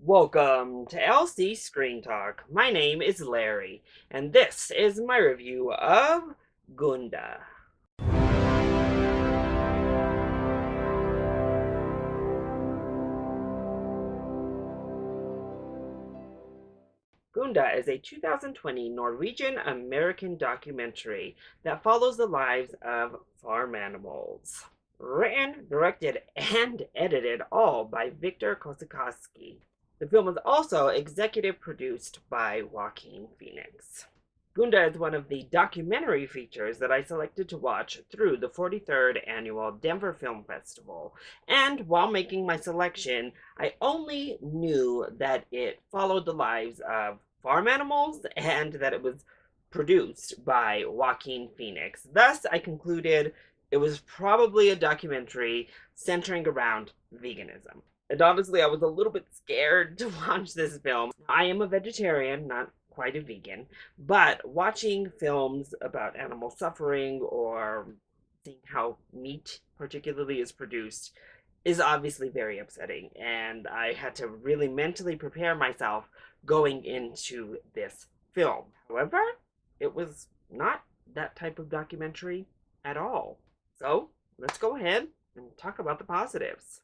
Welcome to LC Screen Talk. My name is Larry, and this is my review of Gunda. Gunda is a 2020 Norwegian-American documentary that follows the lives of farm animals. Written, directed, and edited all by Victor Kosakowski. The film was also executive produced by Joaquin Phoenix. Gunda is one of the documentary features that I selected to watch through the 43rd Annual Denver Film Festival. And while making my selection, I only knew that it followed the lives of farm animals and that it was produced by Joaquin Phoenix. Thus, I concluded it was probably a documentary centering around veganism. And honestly, I was a little bit scared to watch this film. I am a vegetarian, not quite a vegan, but watching films about animal suffering or seeing how meat particularly is produced is obviously very upsetting, and I had to really mentally prepare myself going into this film. However, it was not that type of documentary at all. So let's go ahead and talk about the positives.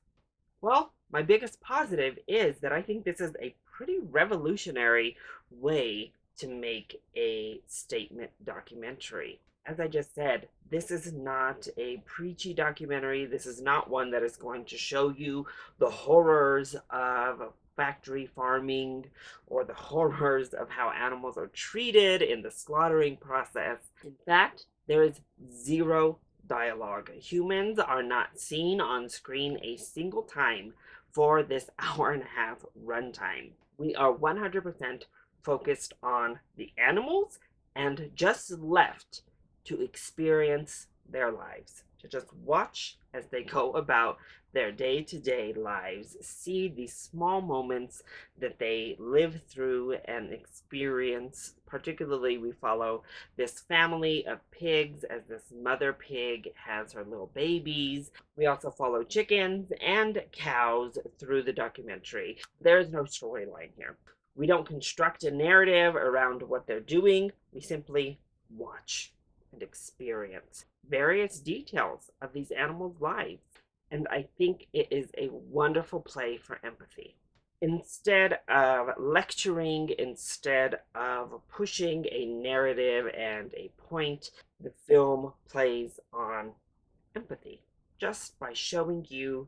Well, my biggest positive is that I think this is a pretty revolutionary way to make a statement documentary. As I just said, this is not a preachy documentary. This is not one that is going to show you the horrors of factory farming or the horrors of how animals are treated in the slaughtering process. In fact, there is zero dialogue. Humans are not seen on screen a single time for this hour-and-a-half runtime. We are 100% focused on the animals and just left to experience their lives, to just watch as they go about their day-to-day lives, see these small moments that they live through and experience. Particularly, we follow this family of pigs as this mother pig has her little babies. We also follow chickens and cows through the documentary. There is no storyline here. We don't construct a narrative around what they're doing. We simply watch and experience various details of these animals' lives. And I think it is a wonderful play for empathy. Instead of lecturing, instead of pushing a narrative and a point, the film plays on empathy just by showing you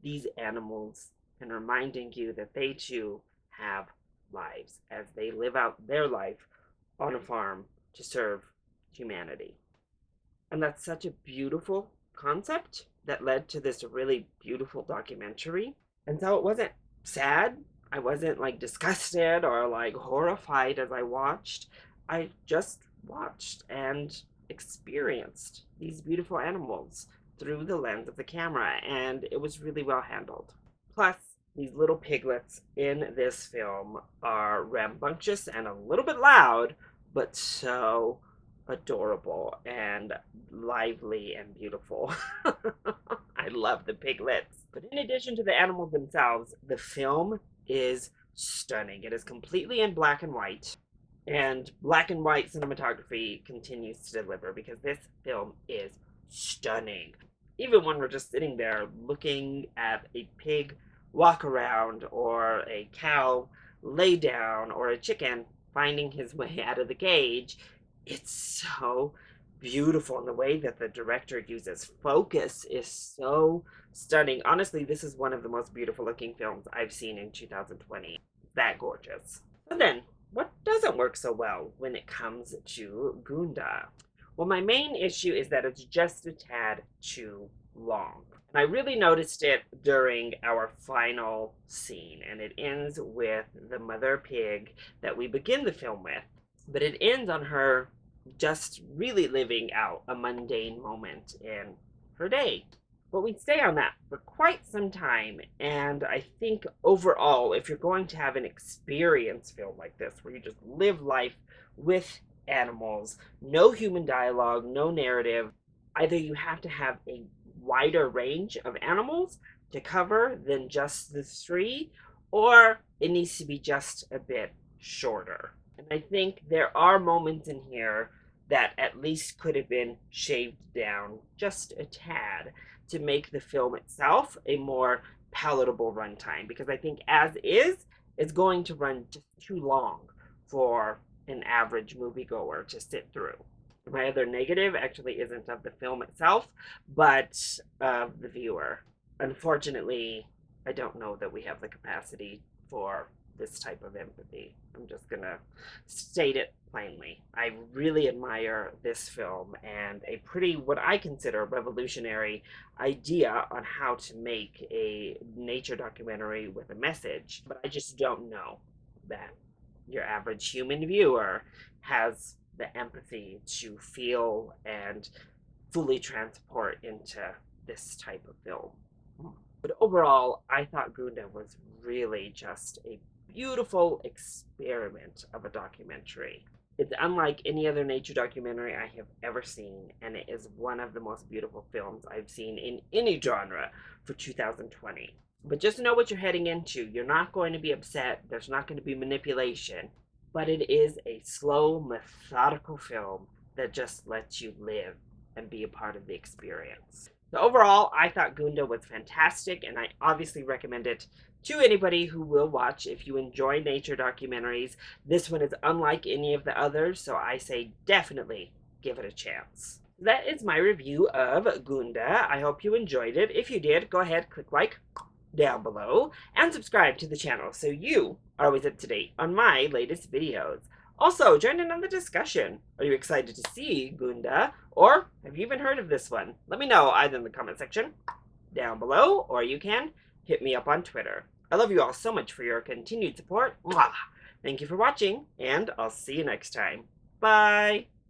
these animals and reminding you that they too have lives as they live out their life on a farm to serve humanity. And that's such a beautiful concept that led to this really beautiful documentary. And so it wasn't sad. I wasn't like disgusted or like horrified as I watched. I just watched and experienced these beautiful animals through the lens of the camera, and it was really well handled. Plus, these little piglets in this film are rambunctious and a little bit loud, but so adorable and lively and beautiful. I love the piglets. But in addition to the animals themselves, the film is stunning. It is completely in black and white, and black and white cinematography continues to deliver because this film is stunning. Even when we're just sitting there looking at a pig walk around, or a cow lay down, or a chicken finding his way out of the cage, it's so beautiful. And the way that the director uses focus is so stunning. Honestly, this is one of the most beautiful looking films I've seen in 2020. That gorgeous. But then, what doesn't work so well when it comes to Gunda? Well, my main issue is that it's just a tad too long. And I really noticed it during our final scene, and it ends with the mother pig that we begin the film with. But it ends on her just really living out a mundane moment in her day. But we stay on that for quite some time, and I think overall, if you're going to have an experience film like this, where you just live life with animals, no human dialogue, no narrative, either you have to have a wider range of animals to cover than just the three, or it needs to be just a bit shorter. And I think there are moments in here that at least could have been shaved down just a tad to make the film itself a more palatable runtime, because I think as is, it's going to run just too long for an average moviegoer to sit through. My other negative actually isn't of the film itself, but of the viewer. Unfortunately, I don't know that we have the capacity for this type of empathy. I'm just gonna state it plainly. I really admire this film and a pretty, what I consider, revolutionary idea on how to make a nature documentary with a message, but I just don't know that your average human viewer has the empathy to feel and fully transport into this type of film. But overall, I thought Gunda was really just a beautiful experiment of a documentary. It's unlike any other nature documentary I have ever seen, and it is one of the most beautiful films I've seen in any genre for 2020. But just know what you're heading into. You're not going to be upset. There's not going to be manipulation. But it is a slow, methodical film that just lets you live and be a part of the experience. So overall, I thought Gunda was fantastic, and I obviously recommend it to anybody who will watch. If you enjoy nature documentaries, this one is unlike any of the others, so I say definitely give it a chance. That is my review of Gunda. I hope you enjoyed it. If you did, go ahead, click like down below, and subscribe to the channel so you are always up to date on my latest videos. Also, join in on the discussion. Are you excited to see Gunda, or have you even heard of this one? Let me know either in the comment section down below, or you can hit me up on Twitter. I love you all so much for your continued support. Mwah! Thank you for watching, and I'll see you next time. Bye!